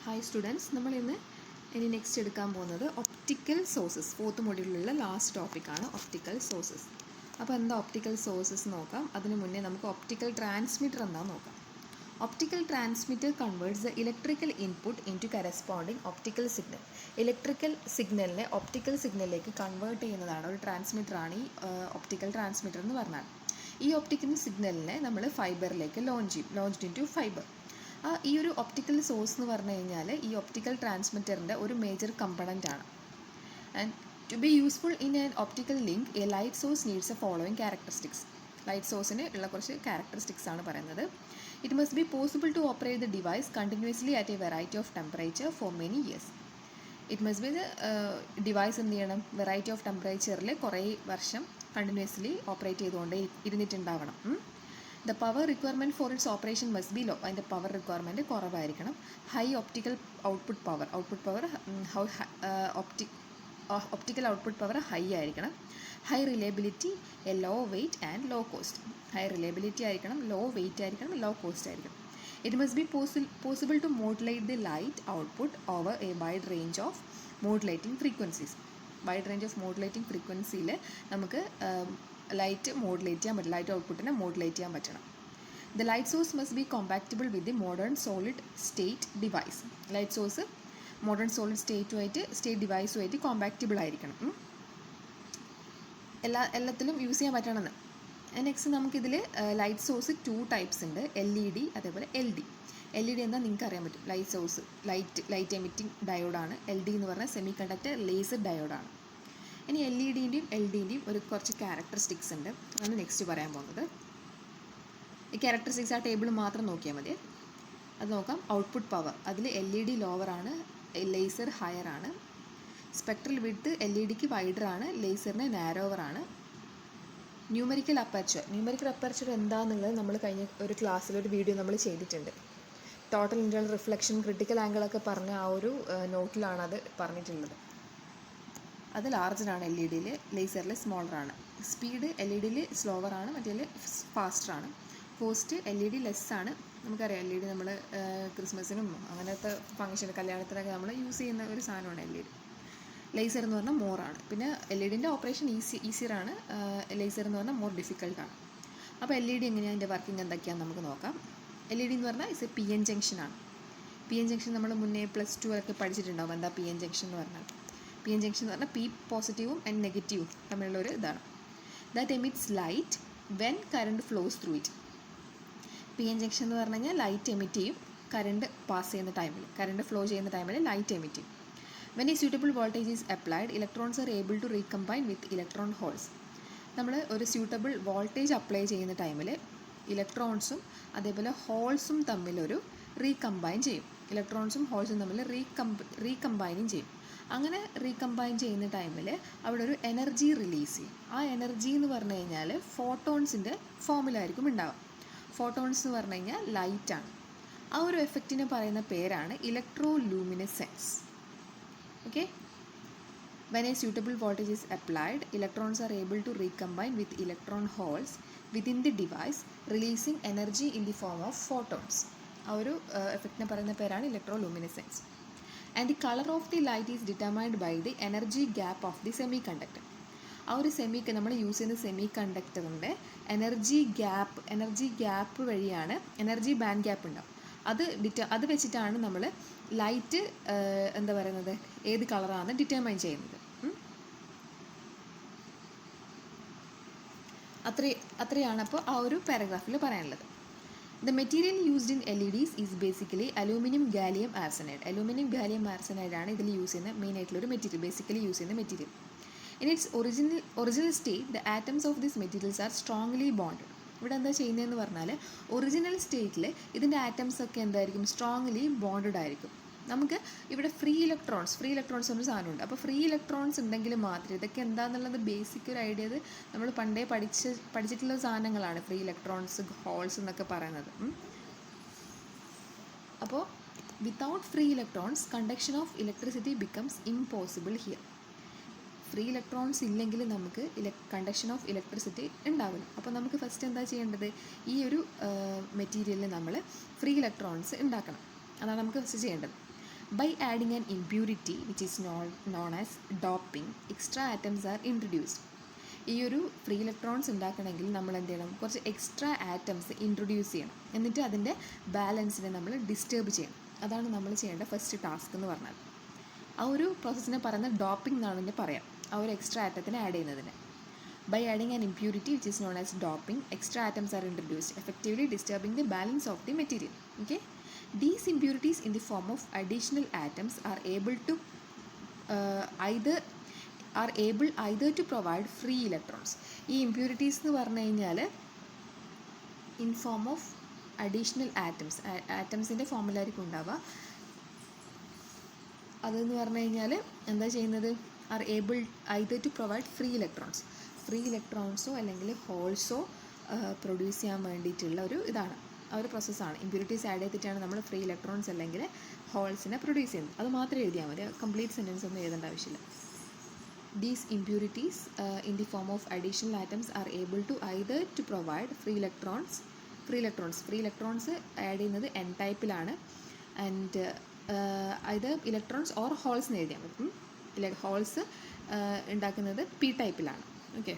Hi students, നമ്മൾ ഇനി next എടുക്കാൻ പോകുന്നത് ഒപ്റ്റിക്കൽ സോഴ്സസ്. 4th മൊഡ്യൂളിലുള്ള ലാസ്റ്റ് ടോപ്പിക്കാണ് ഒപ്റ്റിക്കൽ സോഴ്സസ്. അപ്പോൾ എന്താ ഒപ്റ്റിക്കൽ സോഴ്സസ് നോക്കാം. അതിന് മുന്നേ നമുക്ക് ഒപ്റ്റിക്കൽ ട്രാൻസ്മിറ്റർ എന്താണെന്ന് നോക്കാം. Optical transmitter converts the electrical input into corresponding optical signal. Electrical സിഗ്നലിനെ ഒപ്റ്റിക്കൽ സിഗ്നലിലേക്ക് കൺവേർട്ട് ചെയ്യുന്നതാണ് ഒരു ട്രാൻസ്മിറ്ററാണ് ഈ ഒപ്റ്റിക്കൽ ട്രാൻസ്മിറ്റർ എന്ന് പറഞ്ഞാൽ. ഈ ഒപ്റ്റിക്കൽ സിഗ്നലിനെ നമ്മൾ ഫൈബറിലേക്ക് ലോഞ്ച്ഡ് ഇൻ ടു ഫൈബർ. ഈ ഒരു ഒപ്റ്റിക്കൽ സോഴ്സ് എന്ന് പറഞ്ഞു കഴിഞ്ഞാൽ ഈ ഒപ്റ്റിക്കൽ ട്രാൻസ്മിറ്ററിൻ്റെ ഒരു മേജർ കമ്പണൻ്റ് ആണ്. And to be useful in an optical link a light source needs a following characteristics. Light സോഴ്സിന് ഉള്ള കുറച്ച് ക്യാരക്ടറിസ്റ്റിക്സ് ആണ് പറയുന്നത്. It must be possible to operate the device continuously at a variety of temperature for many years. It must be device എന്ത് ചെയ്യണം, variety of ടെമ്പറേച്ചറിൽ കുറേ വർഷം കണ്ടിന്യൂസ്ലി ഓപ്പറേറ്റ് ചെയ്തുകൊണ്ടേ ഇരുന്നിട്ടുണ്ടാവണം. The power requirement for its operation must be law. അതിൻ്റെ power requirement കുറവായിരിക്കണം. High optical output power optical output power high ആയിരിക്കണം. High reliability, a low weight and low cost. High reliability ആയിരിക്കണം, low weight ആയിരിക്കണം, low cost ആയിരിക്കണം. It must be possible to modulate the light output over a wide range of modulating frequencies. Wide range of modulating ഫ്രീക്വൻസിയിൽ നമുക്ക് light modulate ചെയ്യാൻ പറ്റും, light ഔട്ട്പുട്ടിനെ modulate ചെയ്യാൻ പറ്റണം. The light source must be compatible with the modern solid state device. Light source modern solid state ഡിവൈസുമായിട്ട് compatible ആയിരിക്കണം. എല്ലാത്തിലും യൂസ് ചെയ്യാൻ പറ്റണമെന്ന്. നെക്സ്റ്റ് നമുക്കിതിൽ ലൈറ്റ് സോഴ്സ് 2 ടൈപ്സ് ഉണ്ട്, LED അതേപോലെ LD. LED എന്താ നിങ്ങൾക്ക് അറിയാൻ പറ്റും, ലൈറ്റ് സോഴ്സ് ലൈറ്റ് എമിറ്റിംഗ് ഡയോഡാണ്. LD എന്ന് പറഞ്ഞാൽ സെമി കണ്ടക്ടർ ലേസർ ഡയോഡാണ്. ഇനി LED-ൻ്റെയും LD-ൻ്റെയും കുറച്ച് ക്യാരക്ടറിസ്റ്റിക്സ് ഉണ്ട്, അതാണ് നെക്സ്റ്റ് പറയാൻ പോകുന്നത്. ഈ ക്യാരക്ടറിസ്റ്റിക്സ് ആ ടേബിൾ മാത്രം നോക്കിയാൽ മതി. അത് നോക്കാം. ഔട്ട്പുട്ട് പവർ, അതിൽ LED ലോവറാണ്, ലേസർ ഹയർ ആണ്. സ്പെക്ട്രൽ വിഡ്ത്ത് LED-ക്ക് വൈഡറാണ്, ലേസറിന് നാരോവറാണ്. ന്യൂമറിക്കൽ അപ്പർച്ചർ എന്താണെന്നുള്ളത് നമ്മൾ കഴിഞ്ഞ ഒരു ക്ലാസ്സിലൊരു വീഡിയോ നമ്മൾ ചെയ്തിട്ടുണ്ട്. ടോട്ടൽ ഇൻ്റർണൽ റിഫ്ലക്ഷൻ, ക്രിട്ടിക്കൽ ആംഗിളൊക്കെ പറഞ്ഞ ആ ഒരു നോട്ടിലാണ് അത് പറഞ്ഞിട്ടുള്ളത്. അത് ലാർജറാണ് LED-യിൽ, ലേസറിൽ സ്മോളറാണ്. സ്പീഡ് LED-യിൽ സ്ലോവറാണ്, മറ്റേതിൽ ഫാസ്റ്ററാണ്. കോസ്റ്റ് LED ലെസ്സാണ്. നമുക്കറിയാം LED നമ്മൾ ക്രിസ്മസിനും അങ്ങനത്തെ ഫംഗ്ഷൻ കല്യാണത്തിനൊക്കെ നമ്മൾ യൂസ് ചെയ്യുന്ന ഒരു സാധനമാണ് LED. ലേസർ എന്ന് പറഞ്ഞാൽ മോറാണ്. പിന്നെ LED-ൻ്റെ ഓപ്പറേഷൻ ഈസിയറാണ്, ലേസർ എന്ന് പറഞ്ഞാൽ മോർ ഡിഫിക്കൽട്ടാണ്. അപ്പോൾ LED എങ്ങനെയാണ്, അതിൻ്റെ വർക്കിംഗ് എന്തൊക്കെയാണെന്ന് നമുക്ക് നോക്കാം. LED എന്ന് പറഞ്ഞാൽ it's A PN ജംഗ്ഷനാണ്. PN junction നമ്മൾ മുന്നേ +2 ഒക്കെ പഠിച്ചിട്ടുണ്ടാവും. എന്താ PN ജംഗ്ഷൻ എന്ന് പറഞ്ഞാൽ? PN ജംഗ്ഷൻ എന്ന് പറഞ്ഞാൽ P പോസിറ്റീവും ആൻഡ് നെഗറ്റീവും തമ്മിലുള്ളൊരു ഇതാണ്. That emits light when current flows through it. PN junction എന്ന് പറഞ്ഞു കഴിഞ്ഞാൽ ലൈറ്റ് എമിറ്റ് ചെയ്യും കറണ്ട് പാസ് ചെയ്യുന്ന ടൈമിൽ, കറണ്ട് ഫ്ലോ ചെയ്യുന്ന ടൈമിൽ ലൈറ്റ് എമിറ്റ് ചെയ്യും. When a suitable voltage is applied, electrons are able to recombine with electron holes. നമ്മൾ ഒരു സ്യൂട്ടബിൾ വോൾട്ടേജ് അപ്ലൈ ചെയ്യുന്ന ടൈമിൽ ഇലക്ട്രോൺസും അതേപോലെ ഹോൾസും തമ്മിലൊരു റീകമ്പൈൻ ചെയ്യും. ഇലക്ട്രോൺസും ഹോൾസും തമ്മിൽ റീകമ്പൈനിങ് ചെയ്യും. അങ്ങനെ റീകമ്പൈൻ ചെയ്യുന്ന ടൈമിൽ അവിടെ ഒരു എനർജി റിലീസ് ചെയ്യും. ആ എനർജി എന്ന് പറഞ്ഞു കഴിഞ്ഞാൽ ഫോട്ടോൺസിൻ്റെ ഫോമിലായിരിക്കും ഉണ്ടാവുക. ഫോട്ടോൺസ് എന്ന് പറഞ്ഞു കഴിഞ്ഞാൽ ലൈറ്റാണ്. ആ ഒരു എഫക്റ്റിനെ പറയുന്ന പേരാണ് electroluminescence. Okay. When a suitable voltage is applied, electrons are able to recombine with electron holes within the device, releasing energy in the form of photons. ആ ഒരു എഫക്റ്റിനെ പറയുന്ന പേരാണ് electroluminescence. And the colour of the light is determined by the energy gap of the semiconductor. ആ ഒരു നമ്മൾ use ചെയ്യുന്ന സെമി കണ്ടക്ടറിൻ്റെ എനർജി ഗ്യാപ്പ് വഴിയാണ്, എനർജി ബാൻഡ് ഗ്യാപ്പ് ഉണ്ടാവും. അത് വെച്ചിട്ടാണ് നമ്മൾ ലൈറ്റ് എന്താ പറയുന്നത്, ഏത് കളറാണ് ഡിറ്റർമൈൻ ചെയ്യുന്നത്. അത്രയാണ് അപ്പോൾ ആ ഒരു പാരഗ്രാഫിൽ പറയാനുള്ളത്. The material used in LEDs is basically aluminum gallium arsenide. Aluminum gallium arsenide ആണ് ഇതിൽ യൂസ് ചെയ്യുന്ന മെയിൻ ആയിട്ടുള്ളൊരു മെറ്റീരിയൽ, ബേസിക്കലി യൂസ് ചെയ്യുന്ന material. In its original state, the atoms of these materials are strongly bonded. ഇവിടെ എന്താ ചെയ്യുന്നതെന്ന് പറഞ്ഞാൽ original സ്റ്റേറ്റിൽ ഇതിൻ്റെ ആറ്റംസ് ഒക്കെ എന്തായിരിക്കും, സ്ട്രോങ്ലി ബോണ്ടഡ് ആയിരിക്കും. നമുക്ക് ഇവിടെ ഫ്രീ ഇലക്ട്രോൺസ് എന്നൊരു സാധനമുണ്ട്. അപ്പോൾ ഫ്രീ ഇലക്ട്രോൺസ് ഉണ്ടെങ്കിൽ മാത്രമേ, ഇതൊക്കെ എന്താണെന്നുള്ളത് ബേസിക് ഒരു ഐഡിയ നമ്മൾ പണ്ടേ പഠിച്ചിട്ടുള്ള സാധനങ്ങളാണ് ഫ്രീ ഇലക്ട്രോൺസ്, ഹോൾസ് എന്നൊക്കെ പറയുന്നത്. അപ്പോൾ without free electrons conduction of electricity becomes impossible here. Free electrons ഇല്ലെങ്കിൽ നമുക്ക് കണ്ടക്ഷൻ ഓഫ് ഇലക്ട്രിസിറ്റി ഉണ്ടാവില്ല. അപ്പോൾ നമുക്ക് ഫസ്റ്റ് എന്താ ചെയ്യേണ്ടത്, ഈ ഒരു മെറ്റീരിയലിൽ നമ്മൾ ഫ്രീ ഇലക്ട്രോൺസ് ഉണ്ടാക്കണം. അതാണ് നമുക്ക് ഫസ്റ്റ് ചെയ്യേണ്ടത്. By adding an impurity which is known as doping, extra atoms are introduced. ഈ ഒരു ഫ്രീ ഇലക്ട്രോൺസ് ഉണ്ടാക്കണമെങ്കിൽ നമ്മൾ എന്ത് ചെയ്യണം, കുറച്ച് എക്സ്ട്രാ ആറ്റംസ് ഇൻട്രൊഡ്യൂസ് ചെയ്യണം. എന്നിട്ട് അതിൻ്റെ ബാലൻസിനെ നമ്മൾ ഡിസ്റ്റർബ് ചെയ്യണം. അതാണ് നമ്മൾ ചെയ്യേണ്ട ഫസ്റ്റ് ടാസ്ക് എന്ന് പറഞ്ഞാൽ. ആ ഒരു പ്രോസസ്സിനെ പറയുന്നത് ഡോപ്പിംഗ് എന്നാണ് ഇതിനെ പറയാം, ആ ഒരു എക്സ്ട്രാ ആറ്റത്തിനെ ആഡ് ചെയ്യുന്നതിന്. By adding an impurity which is known as doping, extra atoms are introduced, effectively disturbing the balance of the material. Okay? These impurities in the form of additional atoms are able either to provide free electrons. ഈ impurities എന്ന് പറഞ്ഞു കഴിഞ്ഞാൽ in form of additional ആറ്റംസിൻ്റെ ഫോമിലായിരിക്കും ഉണ്ടാവുക. അതെന്ന് പറഞ്ഞു കഴിഞ്ഞാൽ എന്താ ചെയ്യുന്നത്, are able either to provide free ഇലക്ട്രോൺസോ അല്ലെങ്കിൽ ഹോൾസോ പ്രൊഡ്യൂസ് ചെയ്യാൻ വേണ്ടിയിട്ടുള്ള ഒരു ഇതാണ്, ആ ഒരു പ്രോസസ്സാണ്. ഇമ്പ്യൂരിറ്റീസ് ആഡ് ചെയ്തിട്ടാണ് നമ്മൾ ഫ്രീ ഇലക്ട്രോൺസ് അല്ലെങ്കിൽ ഹോൾസിനെ പ്രൊഡ്യൂസ് ചെയ്യുന്നത്. അത് മാത്രമേ എഴുതിയാൽ മതി, കംപ്ലീറ്റ് സെൻറ്റൻസ് ഒന്നും എഴുതേണ്ട ആവശ്യമില്ല. These impurities in the form of additional atoms are able to either to provide free electrons add ചെയ്യുന്നത് n ടൈപ്പിലാണ്, and either electrons or holes എന്ന് എഴുതിയാൽ മതി. ഹോൾസ് ഉണ്ടാക്കുന്നത് p ടൈപ്പിലാണ്. ഓക്കെ,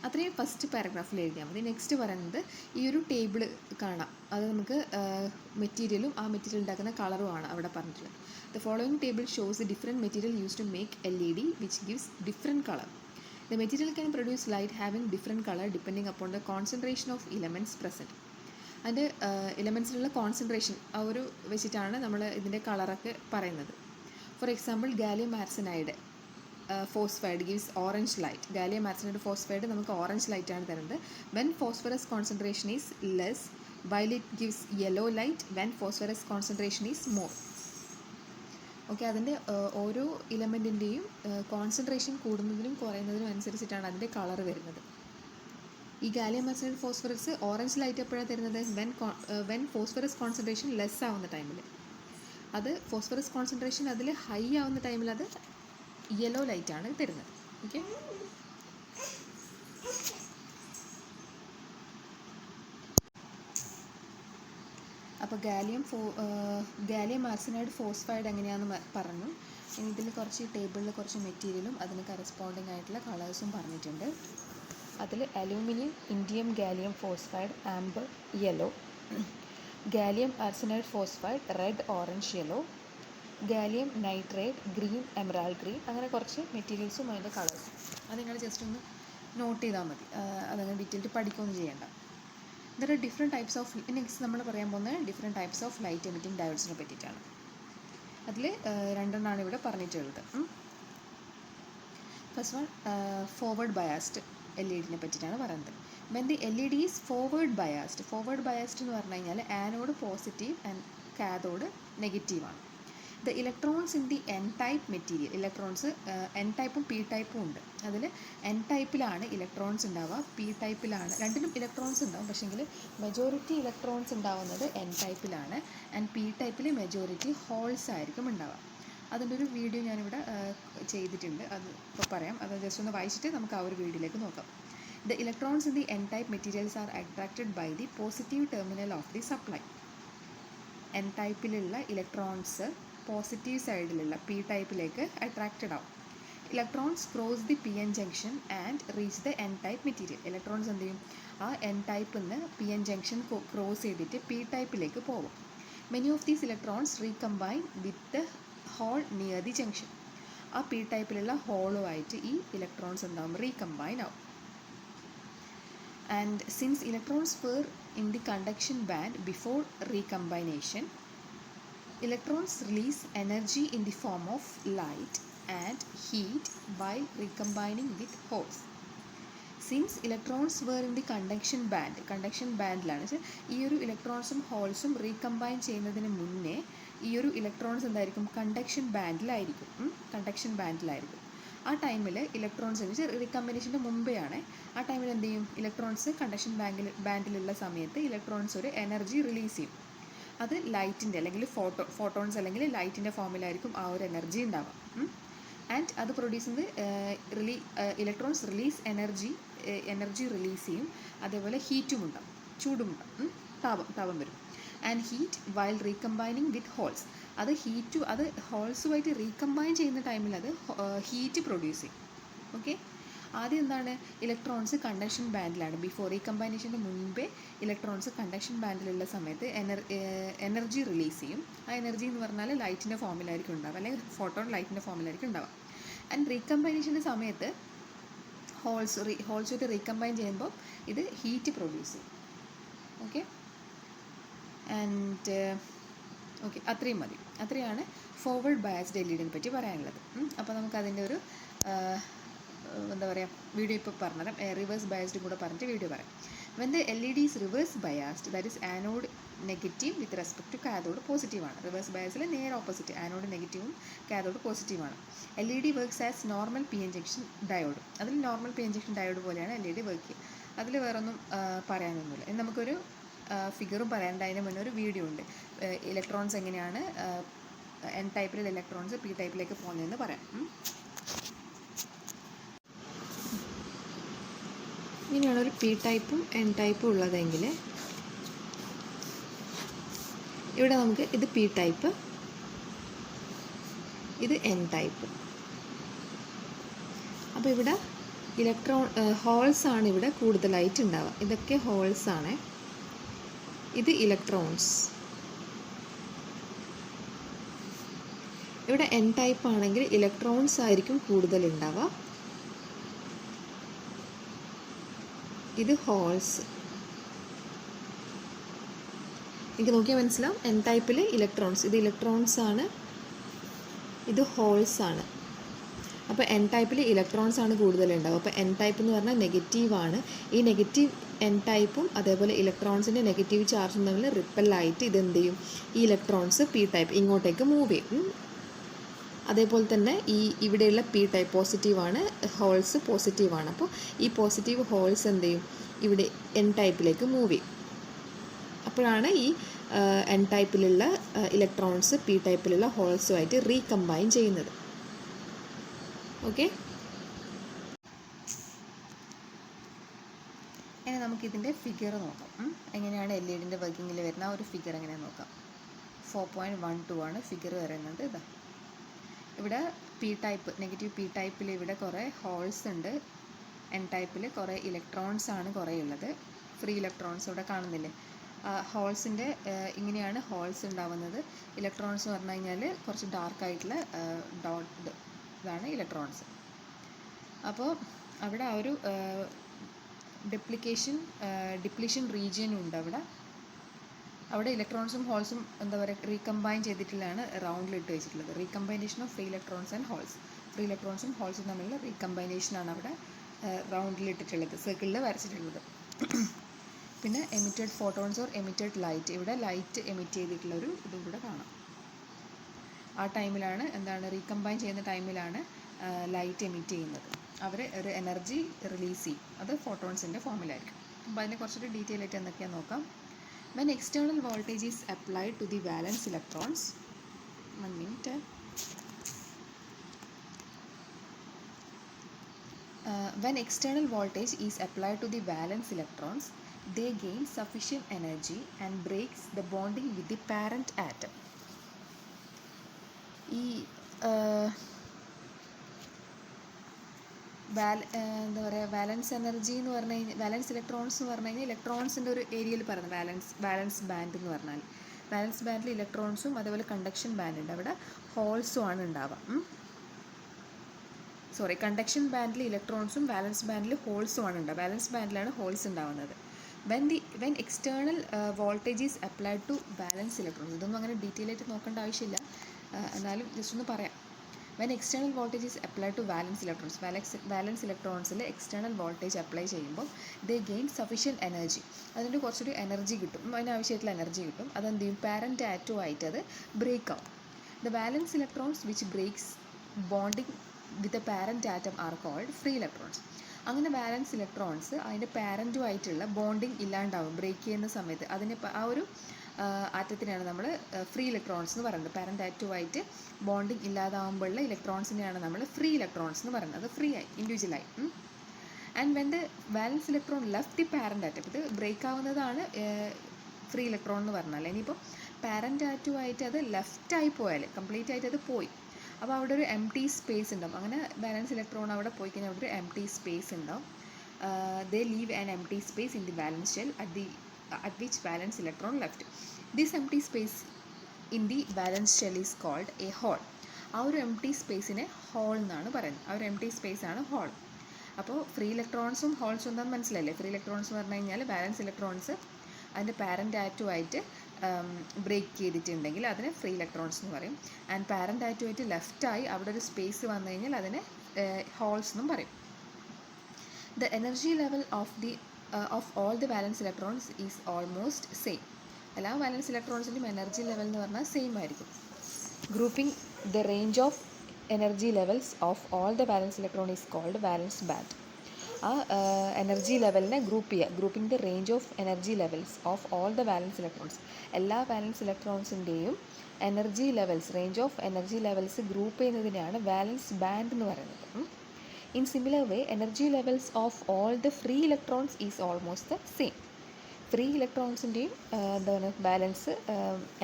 അത്രയും ഫസ്റ്റ് പാരഗ്രാഫിൽ എഴുതിയാൽ മതി. നെക്സ്റ്റ് പറയുന്നത് ഈ ഒരു ടേബിൾ കാണാം, അത് നമുക്ക് മെറ്റീരിയലും ആ മെറ്റീരിയൽ ഉണ്ടാക്കുന്ന കളറുമാണ് അവിടെ പറഞ്ഞിട്ടുള്ളത്. The following table shows the different material use to make LED which gives different colour. The material can produce light having different colour depending upon the concentration of elements present. അതിൻ്റെ ഇലമെൻറ്റ്സിലുള്ള concentration ആ ഒരു വെച്ചിട്ടാണ് നമ്മൾ ഇതിൻ്റെ കളറൊക്കെ പറയുന്നത്. For example gallium arsenide phosphide gives orange light. Gallium arsenide phosphide നമുക്ക് ഓറഞ്ച് ലൈറ്റാണ് തരുന്നത്. When phosphorus concentration is less, violet gives yellow light when phosphorus concentration is more. Okay, അതിൻ്റെ ഓരോ ഇലമെൻറ്റിൻ്റെയും കോൺസെൻട്രേഷൻ കൂടുന്നതിനും കുറയുന്നതിനും അനുസരിച്ചിട്ടാണ് അതിൻ്റെ കളർ വരുന്നത്. ഈ gallium arsenide phosphorus orange light എപ്പോഴാണ് തരുന്നത്, വെൻ ഫോസ്ഫറസ് കോൺസെൻട്രേഷൻ ലെസ് ആവുന്ന ടൈമിൽ. അത് ഫോസ്ഫറസ് കോൺസെൻട്രേഷൻ അതിൽ ഹൈ ആവുന്ന ടൈമിൽ അത് യെല്ലോ ലൈറ്റാണ് തരുന്നത്. ഓക്കെ, അപ്പോൾ ഗാലിയം ആർസനൈഡ് ഫോസ്ഫൈഡ് എങ്ങനെയാണെന്ന് പറഞ്ഞു. ഇനി ഇതിൽ കുറച്ച് ടേബിളിൽ കുറച്ച് മെറ്റീരിയലും അതിന് കറസ്പോണ്ടിങ് ആയിട്ടുള്ള കളേഴ്സും പറഞ്ഞിട്ടുണ്ട്. അതിൽ aluminium, indium gallium phosphide amber yellow, gallium arsenide phosphide red orange yellow, gallium nitrate green emerald green, അങ്ങനെ കുറച്ച് മെറ്റീരിയൽസും അതിൻ്റെ കളേഴ്സും. അത് നിങ്ങൾ ജസ്റ്റ് ഒന്ന് നോട്ട് ചെയ്താൽ മതി, അതങ്ങനെ ഡീറ്റെയിൽഡ് പഠിക്കുകയൊന്നും ചെയ്യേണ്ട. There are different types of, next നമ്മൾ പറയാൻ പോകുന്നത് different types of light emitting ഡയോഡ്സിനെ പറ്റിയിട്ടാണ്. അതിൽ രണ്ടെണ്ണമാണ് ഇവിടെ പറഞ്ഞിട്ടുള്ളത്. First one forward biased LED പറ്റിയിട്ടാണ് പറയുന്നത്. When the LED is forward biased എന്ന് പറഞ്ഞു കഴിഞ്ഞാൽ ആനോഡ് പോസിറ്റീവ് ആൻഡ് കാഥോഡ് നെഗറ്റീവാണ്. The electrons in the N type material, electrons N ടൈപ്പും P ടൈപ്പും ഉണ്ട്. അതിൽ N ടൈപ്പിലാണ് ഇലക്ട്രോൺസ് ഉണ്ടാവുക, P ടൈപ്പിലാണ്, രണ്ടിലും ഇലക്ട്രോൺസ് ഉണ്ടാവും. പക്ഷേങ്കിൽ മെജോറിറ്റി ഇലക്ട്രോൺസ് ഉണ്ടാവുന്നത് N ടൈപ്പിലാണ്, ആൻഡ് P ടൈപ്പിൽ മെജോറിറ്റി ഹോൾസ് ആയിരിക്കും ഉണ്ടാവുക. അതിൻ്റെ ഒരു വീഡിയോ ഞാനിവിടെ ചെയ്തിട്ടുണ്ട്, അത് ഇപ്പോൾ പറയാം. അത് ജസ്റ്റ് ഒന്ന് വായിച്ചിട്ട് നമുക്ക് ആ ഒരു വീഡിയോയിലേക്ക് നോക്കാം. The electrons in the N type materials are attracted by the positive terminal of the supply. N ടൈപ്പിലുള്ള ഇലക്ട്രോൺസ് പോസിറ്റീവ് സൈഡിലുള്ള P ടൈപ്പിലേക്ക് അട്രാക്റ്റഡ് ആവും. Electrons cross the PN junction and reach the N type material. Electrons എന്ത് ചെയ്യും, ആ N ടൈപ്പിൽ നിന്ന് PN junction cross ചെയ്തിട്ട് P ടൈപ്പിലേക്ക് പോകും. Many of these electrons recombine with the hole near the junction. ആ P ടൈപ്പിലുള്ള ഹോളുമായിട്ട് ഈ ഇലക്ട്രോൺസ് എന്താവും, റീകമ്പൈൻ ആവും. And since electrons were in the conduction band before recombination, electrons release energy in the form of light and heat while recombining with holes. Since electrons were in the conduction bandലാണ് ഈ ഒരു ഇലക്ട്രോൺസും ഹോൾസും recombine ചെയ്യുന്നതിന് മുന്നേ ഈ ഒരു electrons എന്തായിരിക്കും, conduction ബാൻഡിലായിരിക്കും. ആ ടൈമിൽ electrons എന്ന് വെച്ചാൽ റീകമ്പൈനേഷൻ്റെ മുമ്പേ ആണ്. ആ ടൈമിൽ എന്ത് ചെയ്യും, ഇലക്ട്രോൺസ് കണ്ടക്ഷൻ ബാൻഡിലുള്ള സമയത്ത് ഇലക്ട്രോൺസ് ഒരു എനർജി റിലീസ് ചെയ്യും. അത് ലൈറ്റിൻ്റെ അല്ലെങ്കിൽ ഫോട്ടോൺസ് അല്ലെങ്കിൽ ലൈറ്റിൻ്റെ ഫോമിലായിരിക്കും ആ ഒരു എനർജി ഉണ്ടാവുക. ആൻഡ് അത് പ്രൊഡ്യൂസ് ചെയ്യുന്നത് ഇലക്ട്രോൺസ് റിലീസ് എനർജി റിലീസ് ചെയ്യും. അതേപോലെ ഹീറ്റും ഉണ്ടാവും, ചൂടും ഉണ്ടാവും, താപം വരും. And heat while recombining with holes. അത് ഹോൾസുമായിട്ട് റീകമ്പൈൻ ചെയ്യുന്ന ടൈമിൽ അത് ഹീറ്റ് പ്രൊഡ്യൂസ് ചെയ്യും. ഓക്കെ, ആദ്യം എന്താണ്, ഇലക്ട്രോൺസ് കണ്ടക്ഷൻ ബാൻഡിലാണ്. ബിഫോർ റീകമ്പൈനേഷൻ്റെ മുൻപേ ഇലക്ട്രോൺസ് കണ്ടക്ഷൻ ബാൻഡിലുള്ള സമയത്ത് എനർജി റിലീസ് ചെയ്യും. ആ എനർജി എന്ന് പറഞ്ഞാൽ ലൈറ്റിൻ്റെ ഫോമിലായിരിക്കും ഉണ്ടാവുക, അല്ലെങ്കിൽ ഫോട്ടോൺ ലൈറ്റിൻ്റെ ഫോമിലായിരിക്കും ഉണ്ടാവുക. ആൻഡ് റീകമ്പൈനേഷൻ്റെ സമയത്ത് ഹോൾസുമായിട്ട് റീകമ്പൈൻ ചെയ്യുമ്പോൾ ഇത് ഹീറ്റ് പ്രൊഡ്യൂസ് ചെയ്യും. ഓക്കെ, ആൻഡ് ഓക്കെ, അത്രയും മതി. അത്രയാണ് ഫോർവേഡ് ബയാസ്ഡ് LED പറ്റി പറയാനുള്ളത്. അപ്പോൾ നമുക്കതിൻ്റെ ഒരു എന്താ പറയുക, വീഡിയോ ഇപ്പോൾ പറഞ്ഞുതരാം. റിവേഴ്സ് ബയാസ്ഡ് കൂടെ പറഞ്ഞിട്ട് വീഡിയോ പറയാം. When the LED is reverse biased, that is anode negative with respect to cathode പോസിറ്റീവാണ്. റിവേഴ്സ് ബയാസിൽ നേരെ ഓപ്പോസിറ്റ്, ആനോഡ് നെഗറ്റീവും കാഥോഡ് പോസിറ്റീവാണ്. LED works as normal PN junction diode. അതിൽ നോർമൽ PN ജംഗ്ഷൻ ഡയോഡ് പോലെയാണ് LED വർക്ക് ചെയ്യുക. അതിൽ വേറൊന്നും പറയാനൊന്നുമില്ല. ഇനി നമുക്കൊരു ഫിഗറും പറയാനുണ്ട്. അതിന് മുന്നേ ഒരു വീഡിയോ ഉണ്ട്, ഇലക്ട്രോൺസ് എങ്ങനെയാണ് N ടൈപ്പിലുള്ള ഇലക്ട്രോൺസ് P ടൈപ്പിലേക്ക് പോകുന്നതെന്ന് പറയാം. ഇങ്ങനെയാണ് ഒരു P ടൈപ്പും N ടൈപ്പും ഉള്ളതെങ്കിൽ ഇവിടെ നമുക്ക് ഇത് P ടൈപ്പ്, ഇത് N ടൈപ്പ്. അപ്പോൾ ഇവിടെ ഹോൾസാണ് ഇവിടെ കൂടുതലായിട്ട് ഉണ്ടാവുക. ഇതൊക്കെ ഹോൾസാണ്, ഇത് ഇലക്ട്രോൺസ്. ഇവിടെ N ടൈപ്പ് ആണെങ്കിൽ ഇലക്ട്രോൺസ് ആയിരിക്കും കൂടുതൽ ഉണ്ടാവുക, ഇത് ഹോൾസ്. എനിക്ക് നോക്കിയാൽ മനസ്സിലാവും, N ടൈപ്പിൽ ഇലക്ട്രോൺസ്, ഇത് ഇലക്ട്രോൺസ് ആണ്, ഇത് ഹോൾസ് ആണ്. അപ്പോൾ N ടൈപ്പിൽ ഇലക്ട്രോൺസ് ആണ് കൂടുതലുണ്ടാവുക. അപ്പോൾ N ടൈപ്പ് എന്ന് പറഞ്ഞാൽ നെഗറ്റീവാണ്. ഈ നെഗറ്റീവ് N ടൈപ്പും അതേപോലെ ഇലക്ട്രോൺസിൻ്റെ നെഗറ്റീവ് ചാർജും തമ്മിൽ റിപ്പല്ലായിട്ട് ഇതെന്ത് ചെയ്യും, ഈ ഇലക്ട്രോൺസ് P ടൈപ്പ് ഇങ്ങോട്ടേക്ക് മൂവ് ചെയ്യും. അതേപോലെ തന്നെ ഇവിടെയുള്ള P ടൈപ്പ് പോസിറ്റീവാണ്, ഹോൾസ് പോസിറ്റീവാണ്. അപ്പോൾ ഈ പോസിറ്റീവ് ഹോൾസ് എന്ത് ചെയ്യും, ഇവിടെ N ടൈപ്പിലേക്ക് മൂവ് ചെയ്യും. അപ്പോഴാണ് ഈ N ടൈപ്പിലുള്ള ഇലക്ട്രോൺസ് P ടൈപ്പിലുള്ള ഹോൾസുമായിട്ട് റീകമ്പൈൻ ചെയ്യുന്നത്. ഓക്കെ, ഇനി നമുക്കിതിൻ്റെ ഫിഗർ നോക്കാം. എങ്ങനെയാണ് LEDൻ്റെ വർക്കിങ്ങിൽ വരുന്ന ആ ഒരു ഫിഗർ എങ്ങനെയാണെന്ന് നോക്കാം. 4.12 ആണ് ഫിഗർ വരുന്നത്. ഇതാ ഇവിടെ P ടൈപ്പ്, നെഗറ്റീവ് P ടൈപ്പിൽ ഇവിടെ കുറേ ഹോൾസ് ഉണ്ട്. N ടൈപ്പിൽ കുറേ ഇലക്ട്രോൺസ് ആണ് കുറേ ഉള്ളത്, ഫ്രീ ഇലക്ട്രോൺസ് ഇവിടെ കാണുന്നില്ലേ. ഹോൾസിൻ്റെ ഇങ്ങനെയാണ് ഹോൾസ് ഉണ്ടാവുന്നത്. ഇലക്ട്രോൺസ് എന്ന് പറഞ്ഞു കഴിഞ്ഞാൽ കുറച്ച് ഡാർക്കായിട്ടുള്ള ഡോട്ട്, ഇതാണ് ഇലക്ട്രോൺസ്. അപ്പോൾ അവിടെ ആ ഒരു ഡിപ്ലീഷൻ റീജിയൻ ഉണ്ട്. അവിടെ ഇലക്ട്രോൺസും ഹോൾസും എന്താ പറയുക റീകമ്പൈൻ ചെയ്തിട്ടുള്ളതാണ് റൗണ്ടിലിട്ട് വെച്ചിട്ടുള്ളത്. Recombination of free electrons and holes. Free ഇലക്ട്രോൺസും ഹോൾസും തമ്മിലുള്ള റീകമ്പൈനേഷനാണ് അവിടെ റൗണ്ടിലിട്ടിട്ടുള്ളത്, സർക്കിളിൽ വരച്ചിട്ടുള്ളത്. പിന്നെ emitted photons or emitted light, ഇവിടെ ലൈറ്റ് എമിറ്റ് ചെയ്തിട്ടുള്ളൊരു ഇതും കൂടെ കാണാം. ആ ടൈമിലാണ് എന്താണ്, റീകമ്പൈൻ ചെയ്യുന്ന ടൈമിലാണ് ലൈറ്റ് എമിറ്റ് ചെയ്യുന്നത്. അവർ ഒരു എനർജി റിലീസ് ചെയ്യും, അത് ഫോട്ടോൺസിൻ്റെ ഫോമിലായിരിക്കും. അപ്പോൾ അതിനെ കുറച്ചൊരു ഡീറ്റെയിൽ ആയിട്ട് എന്തൊക്കെയാണെന്ന് നോക്കാം. When external voltage is applied to the valence electrons, 1 minute. When external voltage is applied to the valence electrons, they gain sufficient energy and breaks the bonding with the parent atom. ഈ എന്താ പറയുക, വാലൻസ് energy എന്ന് പറഞ്ഞു കഴിഞ്ഞാൽ, വാലൻസ് electrons എന്ന് പറഞ്ഞു കഴിഞ്ഞാൽ ഇലക്ട്രോൺസിൻ്റെ ഒരു ഏരിയയിൽ പറയുന്നത് വാലൻസ് ബാൻഡ് എന്ന് പറഞ്ഞാൽ, വാലൻസ് ബാൻഡിൽ ഇലക്ട്രോൺസും അതേപോലെ കണ്ടക്ഷൻ ബാൻഡ് ഉണ്ട്, അവിടെ ഹോൾസും ആണ് ഉണ്ടാവുക. കണ്ടക്ഷൻ ബാൻഡിൽ ഇലക്ട്രോൺസും വാലൻസ് ബാൻഡിൽ ഹോൾസും ആണ് ഉണ്ടാവുക. വാലൻസ് ബാൻഡിലാണ് ഹോൾസ് ഉണ്ടാവുന്നത്. When external voltage is applied to valence electrons, ഇതൊന്നും അങ്ങനെ ഡീറ്റെയിൽ ആയിട്ട് നോക്കേണ്ട ആവശ്യമില്ല, എന്നാലും ജസ്റ്റ് ഒന്ന് പറയാം. When external voltage is applied to valence electrons, valence ഇലക്ട്രോൺസിൽ എക്സ്റ്റേണൽ വോൾട്ടേജ് അപ്ലൈ ചെയ്യുമ്പോൾ ദേ ഗെയിൻ സഫീഷ്യൻറ്റ് എനർജി, അതിൻ്റെ കുറച്ചൊരു എനർജി കിട്ടും, അതിനാവശ്യമായിട്ടുള്ള എനർജി കിട്ടും. അതെന്ത് ചെയ്യും, പാരൻറ്റ് ആറ്റവും ആയിട്ട് അത് ബ്രേക്ക് ആവും. The valence electrons which breaks bonding with a parent atom are called free electrons. അങ്ങനെ വാലൻസ് ഇലക്ട്രോൺസ് അതിൻ്റെ പാരൻറ്റുമായിട്ടുള്ള ബോണ്ടിങ് ഇല്ലാണ്ടാവും ബ്രേക്ക് ചെയ്യുന്ന സമയത്ത്. അതിനെ ആ ഒരു ആറ്റത്തിനെയാണ് നമ്മൾ ഫ്രീ ഇലക്ട്രോൺസ് എന്ന് പറയുന്നത്. പാരൻറ്റ് ആറ്റവുമായിട്ട് ബോണ്ടിങ് ഇല്ലാതാവുമ്പോഴുള്ള ഇലക്ട്രോൺസിനെയാണ് നമ്മൾ ഫ്രീ ഇലക്ട്രോൺസ് എന്ന് പറയുന്നത്. അത് ഫ്രീ ആയി, ഇൻഡിവിജ്വലായി. And when the valence electron left the parent atom, ഇത് ബ്രേക്ക് ആവുന്നതാണ് ഫ്രീ ഇലക്ട്രോൺ എന്ന് പറഞ്ഞാൽ. ഇനിയിപ്പോൾ പാരൻ്റ് ആറ്റുമായിട്ട് അത് ലെഫ്റ്റായി പോയാൽ കംപ്ലീറ്റ് ആയിട്ട് അത് പോയി, അപ്പോൾ അവിടെ ഒരു എം ടി സ്പേസ് ഉണ്ടാവും. അങ്ങനെ ബാലൻസ് ഇലക്ട്രോൺ അവിടെ പോയി കഴിഞ്ഞാൽ അവിടെ ഒരു എം ടി സ്പേസ് ഉണ്ടാവും. They leave an empty space in the valence shell at which valence electron left. This empty space in the valence shell is called a hole. ആ ഒരു എം ടി സ്പേസിനെ ഹോൾ എന്നാണ് പറയുന്നത്. ആ ഒരു M T space ആണ് whole. അപ്പോൾ free ഇലക്ട്രോൺസും ഹോൾസും എന്താണെന്ന് മനസ്സിലായില്ലേ? ഫ്രീ ഇലക്ട്രോൺസ് എന്ന് പറഞ്ഞു കഴിഞ്ഞാൽ ബാലൻസ് ഇലക്ട്രോൺസ് അതിൻ്റെ പാരൻ്റ് ആറ്റുമായിട്ട് ബ്രേക്ക് ചെയ്തിട്ടുണ്ടെങ്കിൽ അതിനെ ഫ്രീ ഇലക്ട്രോൺസ് എന്ന് പറയും. ആൻഡ് പാരൻ്റ് ആറ്റുമായിട്ട് ലെഫ്റ്റായി അവിടെ ഒരു സ്പേസ് വന്നു കഴിഞ്ഞാൽ അതിനെ ഹോൾസ് എന്നും പറയും. The energy level of all the valence electrons is almost same. എല്ലാ വാലൻസ് ഇലക്ട്രോൺസിൻ്റെയും എനർജി ലെവൽ എന്ന് പറഞ്ഞാൽ സെയിം ആയിരിക്കും. Grouping the range of energy levels of all the valence electron is called valence band. ആ energy ലെവലിനെ group ചെയ്യുക. Grouping the range of energy levels of all the valence electrons, എല്ലാ valence ഇലക്ട്രോൺസിൻ്റെയും energy levels, range of energy levels group ചെയ്യുന്നതിനാണ് valence band എന്ന് പറയുന്നത്. In similar way, energy levels of all the free electrons is almost the same. Free ഇലക്ട്രോൺസിൻ്റെയും എന്താണ് balance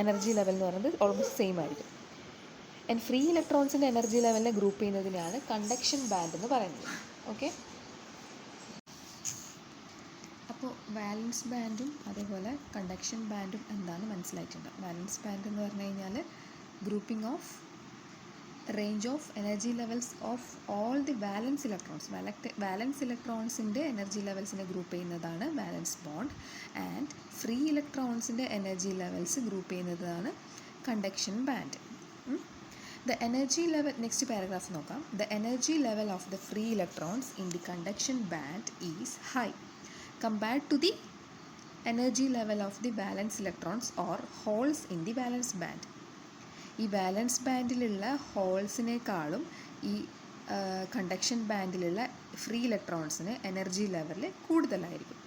energy level എന്ന് പറയുന്നത് almost same ആയിരിക്കും. ആൻഡ് ഫ്രീ ഇലക്ട്രോൺസിൻ്റെ energy ലെവലിനെ ഗ്രൂപ്പ് ചെയ്യുന്നതിനാണ് കണ്ടക്ഷൻ ബാൻഡ് എന്ന് പറയുന്നത്. ഓക്കെ, അപ്പോൾ വാലൻസ് ബാൻഡും അതേപോലെ കണ്ടക്ഷൻ ബാൻഡും എന്താണെന്ന് മനസ്സിലായിട്ടുണ്ട്. വാലൻസ് ബാൻഡ് എന്ന് പറഞ്ഞു കഴിഞ്ഞാൽ grouping of range of energy levels of all the valence electrons. Valence ഇലക്ട്രോൺസിൻ്റെ എനർജി ലെവൽസിനെ ഗ്രൂപ്പ് ചെയ്യുന്നതാണ് വാലൻസ് ബോണ്ട്. ആൻഡ് ഫ്രീ ഇലക്ട്രോൺസിൻ്റെ എനർജി ലെവൽസ് ഗ്രൂപ്പ് ചെയ്യുന്നതാണ് conduction band. The energy level, next paragraph നോക്കാം. The energy level of the free electrons in the conduction band is high compared to the energy level of the valence electrons or holes in the valence band. ഈ valence ബാൻഡിലുള്ള ഹോൾസിനേക്കാളും ഈ conduction ബാൻഡിലുള്ള free ഇലക്ട്രോൺസിന് energy level കൂടുതലായിരിക്കും.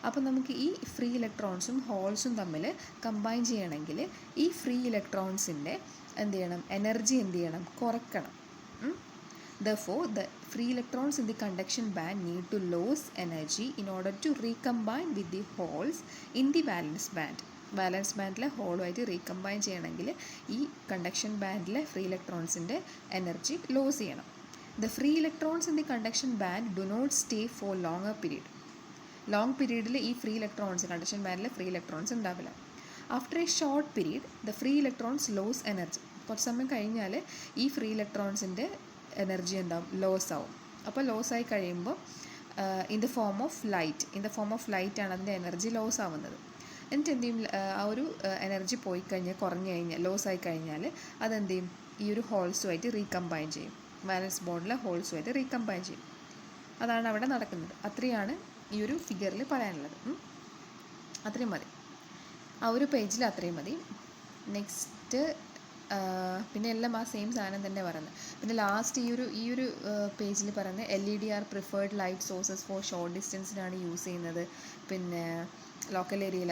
അപ്പോൾ നമുക്ക് ഈ free ഇലക്ട്രോൺസും ഹോൾസും തമ്മിൽ combine ചെയ്യണമെങ്കിൽ ഈ ഫ്രീ ഇലക്ട്രോൺസിൻ്റെ എന്ത് ചെയ്യണം, എനർജി എന്ത് ചെയ്യണം, കുറയ്ക്കണം. Therefore, the free electrons in the conduction band need to lose energy in order to recombine with the holes in the valence band. Valence ബാൻഡിലെ ഹോളുമായിട്ട് റീകമ്പൈൻ ചെയ്യണമെങ്കിൽ ഈ കണ്ടക്ഷൻ ബാൻഡിലെ ഫ്രീ ഇലക്ട്രോൺസിൻ്റെ എനർജി ലോസ് ചെയ്യണം. The free electrons in the conduction band do not stay for longer period. Long പീരീഡിൽ ഈ free electrons conduction ബാൻഡിലെ ഫ്രീ ഇലക്ട്രോൺസ് ഉണ്ടാവില്ല. After a short period the free electrons loss energy. കുറച്ച് സമയം കഴിഞ്ഞാൽ ഈ ഫ്രീ ഇലക്ട്രോൺസിൻ്റെ എനർജി എന്താവും, ലോസ് ആവും. അപ്പോൾ ലോസ് ആയി കഴിയുമ്പോൾ in the form of light ആണ് അതിൻ്റെ എനർജി ലോസ് ആവുന്നത്. എന്നിട്ട് എന്ത് ചെയ്യും, ആ ഒരു എനർജി പോയി കഴിഞ്ഞാൽ, കുറഞ്ഞു കഴിഞ്ഞാൽ, ലോസ് ആയി കഴിഞ്ഞാൽ അതെന്ത് ചെയ്യും, ഈ ഒരു ഹോൾസുമായിട്ട് റീകമ്പൈൻ ചെയ്യും. വാലൻസ് ബോണ്ടിലെ ഹോൾസുമായിട്ട് റീകമ്പൈൻ ചെയ്യും. അതാണ് അവിടെ നടക്കുന്നത്. അത്രയാണ് ഈ ഒരു ഫിഗറിൽ പറയാനുള്ളത്. അത്രയും മതി, ആ ഒരു പേജിൽ അത്രയും മതി. നെക്സ്റ്റ് പിന്നെ എല്ലാം ആ സെയിം സാധനം തന്നെ പറയുന്നത്. പിന്നെ ലാസ്റ്റ് ഈ ഒരു പേജിൽ പറയുന്നത് LED are preferred light sources for short ഡിസ്റ്റൻസിനാണ് യൂസ് ചെയ്യുന്നത്. പിന്നെ ലോക്കൽ ഏരിയയിൽ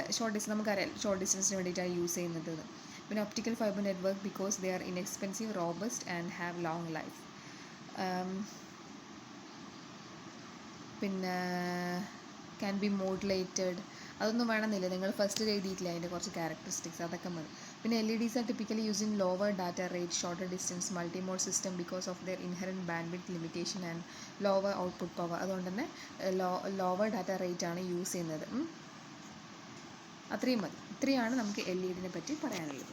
നമുക്കറിയാം ഷോർട്ട് ഡിസ്റ്റൻസിന് വേണ്ടിയിട്ടാണ് യൂസ് ചെയ്യുന്നത്. പിന്നെ optical fibre network because they are inexpensive, robust and have long life. പിന്നെ ക്യാൻ ബി മോഡുലേറ്റഡ്, അതൊന്നും വേണമെന്നില്ല, നിങ്ങൾ ഫസ്റ്റ് എഴുതിയിട്ടില്ല അതിൻ്റെ കുറച്ച് ക്യാരക്ടറിസ്റ്റിക്സ്, അതൊക്കെ മതി. പിന്നെ LEDs R typically use in lower data rate, shorter distance, multimode system because of their inherent bandwidth limitation and lower output power. അതുകൊണ്ട് തന്നെ ലോവർ ഡാറ്റ റേറ്റ് ആണ് യൂസ് ചെയ്യുന്നത്. അത്രയും മതി. ഇത്രയാണ് നമുക്ക് LED നെ പറ്റി പറയാനുള്ളത്.